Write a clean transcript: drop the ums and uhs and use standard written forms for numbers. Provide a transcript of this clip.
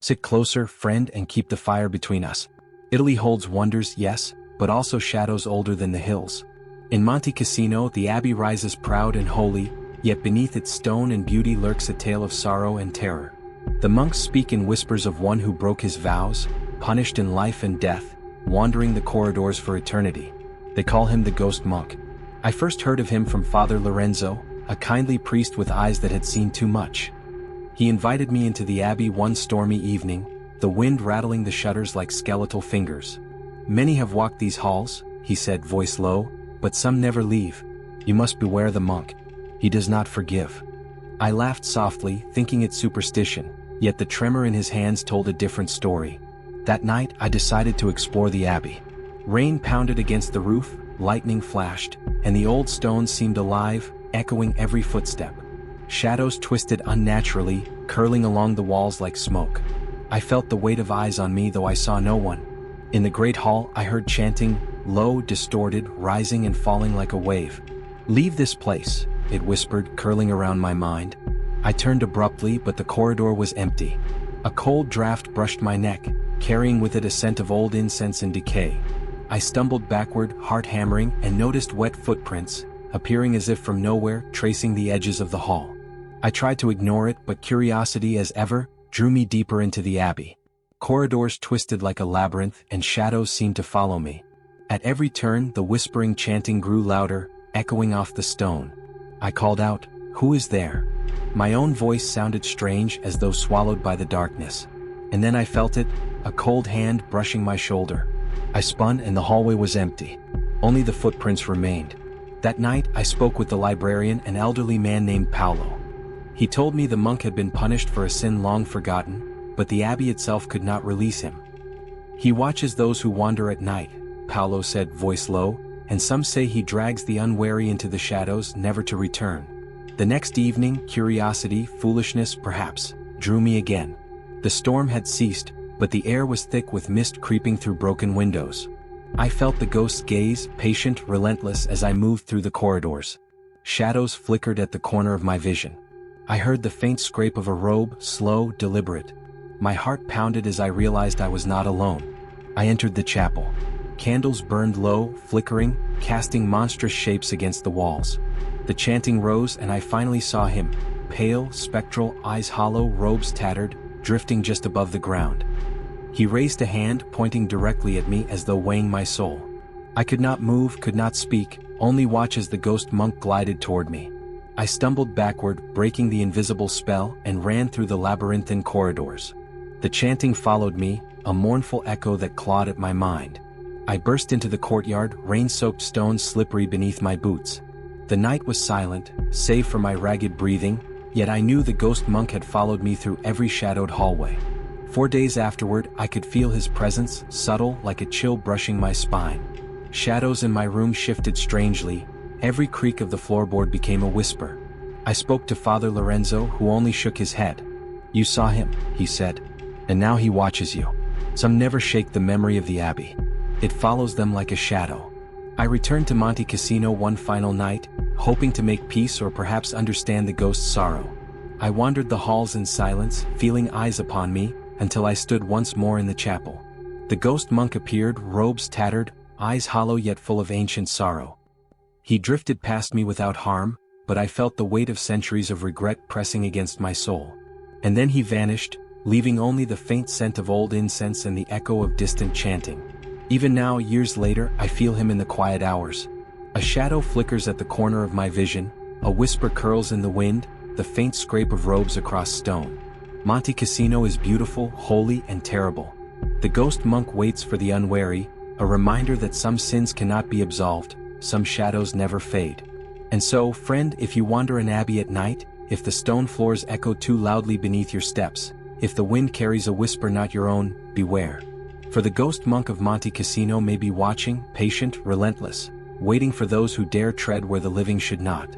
Sit closer, friend, and keep the fire between us. Italy holds wonders, yes, but also shadows older than the hills. In Monte Cassino, the abbey rises proud and holy, yet beneath its stone and beauty lurks a tale of sorrow and terror. The monks speak in whispers of one who broke his vows, punished in life and death, wandering the corridors for eternity. They call him the ghost monk. I first heard of him from Father Lorenzo, a kindly priest with eyes that had seen too much. He invited me into the abbey one stormy evening, the wind rattling the shutters like skeletal fingers. Many have walked these halls, he said, voice low, but some never leave. You must beware the monk. He does not forgive. I laughed softly, thinking it superstition, yet the tremor in his hands told a different story. That night I decided to explore the abbey. Rain pounded against the roof, lightning flashed, and the old stones seemed alive, echoing every footstep. Shadows twisted unnaturally, curling along the walls like smoke. I felt the weight of eyes on me, though I saw no one. In the great hall I heard chanting, low, distorted, rising and falling like a wave. "Leave this place," it whispered, curling around my mind. I turned abruptly, but the corridor was empty. A cold draft brushed my neck, carrying with it a scent of old incense and decay. I stumbled backward, heart hammering, and noticed wet footprints, appearing as if from nowhere, tracing the edges of the hall. I tried to ignore it, but curiosity, as ever, drew me deeper into the abbey. Corridors twisted like a labyrinth, and shadows seemed to follow me. At every turn, the whispering chanting grew louder, echoing off the stone. I called out, "Who is there?" My own voice sounded strange, as though swallowed by the darkness. And then I felt it, a cold hand brushing my shoulder. I spun, and the hallway was empty. Only the footprints remained. That night, I spoke with the librarian, an elderly man named Paolo. He told me the monk had been punished for a sin long forgotten, but the abbey itself could not release him. "He watches those who wander at night," Paolo said, voice low, "and some say he drags the unwary into the shadows, never to return." The next evening, curiosity, foolishness perhaps, drew me again. The storm had ceased, but the air was thick with mist creeping through broken windows. I felt the ghost's gaze, patient, relentless, as I moved through the corridors. Shadows flickered at the corner of my vision. I heard the faint scrape of a robe, slow, deliberate. My heart pounded as I realized I was not alone. I entered the chapel. Candles burned low, flickering, casting monstrous shapes against the walls. The chanting rose, and I finally saw him, pale, spectral, eyes hollow, robes tattered, drifting just above the ground. He raised a hand, pointing directly at me as though weighing my soul. I could not move, could not speak, only watch as the ghost monk glided toward me. I stumbled backward, breaking the invisible spell, and ran through the labyrinthine corridors. The chanting followed me, a mournful echo that clawed at my mind. I burst into the courtyard, rain-soaked stones slippery beneath my boots. The night was silent, save for my ragged breathing, yet I knew the ghost monk had followed me through every shadowed hallway. 4 days afterward, I could feel his presence, subtle, like a chill brushing my spine. Shadows in my room shifted strangely. Every creak of the floorboard became a whisper. I spoke to Father Lorenzo, who only shook his head. "You saw him," he said, "and now he watches you." Some never shake the memory of the abbey. It follows them like a shadow. I returned to Monte Cassino one final night, hoping to make peace or perhaps understand the ghost's sorrow. I wandered the halls in silence, feeling eyes upon me, until I stood once more in the chapel. The ghost monk appeared, robes tattered, eyes hollow yet full of ancient sorrow. He drifted past me without harm, but I felt the weight of centuries of regret pressing against my soul. And then he vanished, leaving only the faint scent of old incense and the echo of distant chanting. Even now, years later, I feel him in the quiet hours. A shadow flickers at the corner of my vision, a whisper curls in the wind, the faint scrape of robes across stone. Monte Cassino is beautiful, holy, and terrible. The ghost monk waits for the unwary, a reminder that some sins cannot be absolved, some shadows never fade. And so, friend, if you wander an abbey at night, if the stone floors echo too loudly beneath your steps, if the wind carries a whisper not your own, beware. For the ghost monk of Monte Cassino may be watching, patient, relentless, waiting for those who dare tread where the living should not.